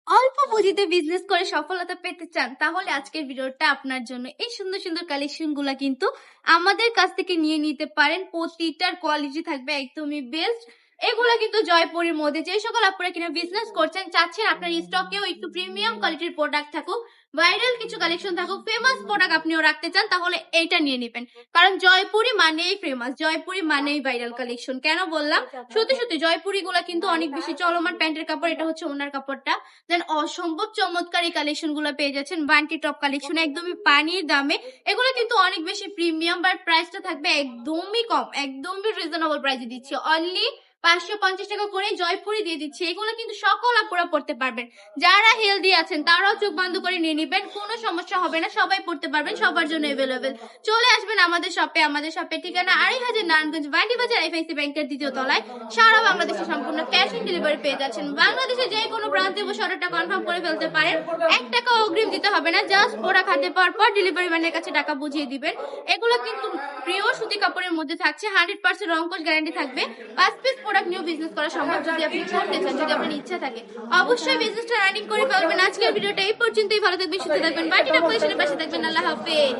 অল্প পুঁজিতে বিজনেস করে সফলতা পেতে চান তাহলে আজকের ভিডিওটা আপনার জন্য। এই সুন্দর সুন্দর কালেকশন গুলা কিন্তু আমাদের কাছ থেকে নিয়ে নিতে পারেন। প্রতিটার কোয়ালিটি থাকবে একদমই বেস্ট। এগুলা কিন্তু জয়পুরের মধ্যে যে সকল আপনারা কিনা বিজনেস করছেন, চাচ্ছেন আপনার স্টকেও একটু প্রিমিয়াম কোয়ালিটির প্রোডাক্ট থাকুক, ভাইরাল কিছু কালেকশন থাকুক, ফেমাস প্রোডাক্ট আপনিও রাখতে চান, তাহলে এইটা নিয়ে নেবেন। কারণ জয়পুরি মানেই ফেমাস, জয়পুরি মানেই ভাইরাল কালেকশন। কেন বললাম? সত্যি সত্যি জয়পুরি গুলা কিন্তু অনেক বেশি চলমান। প্যান্টের কাপড়, এটা হচ্ছে ওনার কাপড়টা। দেন অসম্ভব চমৎকার এই কালেকশন গুলো পেয়ে যাচ্ছেন। বান্টি টপ কালেকশন একদমই পানির দামে। এগুলো কিন্তু অনেক বেশি প্রিমিয়াম, বাট প্রাইসটা থাকবে একদমই কম, একদমই রিজনেবল প্রাইসে দিচ্ছি। অনলি 550 টাকা করে জয়পুরি দিয়ে দিচ্ছে। এগুলো কিন্তু সকল আপুরা পড়তে পারবেন। যারা হেলদি আছেন তারাও চোখ বন্ধ করে নিয়ে নিবেন, কোনো সমস্যা হবে না, সবাই পড়তে পারবেন, সবার জন্য এভেলেবেল। চলে আসবেন আমাদের শপে। আমাদের শপের ঠিকানা 2500 নারায়ণগঞ্জ বান্ডি বাজার, এফআইসি ব্যাংকের দ্বিতীয় তলায়। সারা বাংলাদেশে সম্পূর্ণ ক্যাশ অন ডেলিভারি পেয়ে যাচ্ছেন। বাংলাদেশে যে কোনো প্রান্তে বসে অর্ডারটা কনফার্ম করে ফেলতে পারেন। 1 টাকা অগ্রিম দিতে হবে না, জাস্ট প্রোডাক্ট হাতে পাওয়ার পর ডেলিভারি ম্যানের কাছে টাকা বুঝিয়ে দিবেন। এগুলো কিন্তু পিওর সুতি কাপড়ের মধ্যে থাকছে, 100% রংকশ গ্যারান্টি থাকবে। 5 পিস প্রোডাক্ট নিয়েও বিজনেস করা সম্ভব যদি আপনি করতে চান, যদি আপনার ইচ্ছা থাকে। অবশ্যই বিজনেসটা রানিং করে ফেলবেন। আজকের ভিডিওটা এই পর্যন্তই। ভালো থাকবেন, সুস্থ থাকবেন, বাকিটা পজিশনের পাশে থাকবেন। আল্লাহ হাফেজ।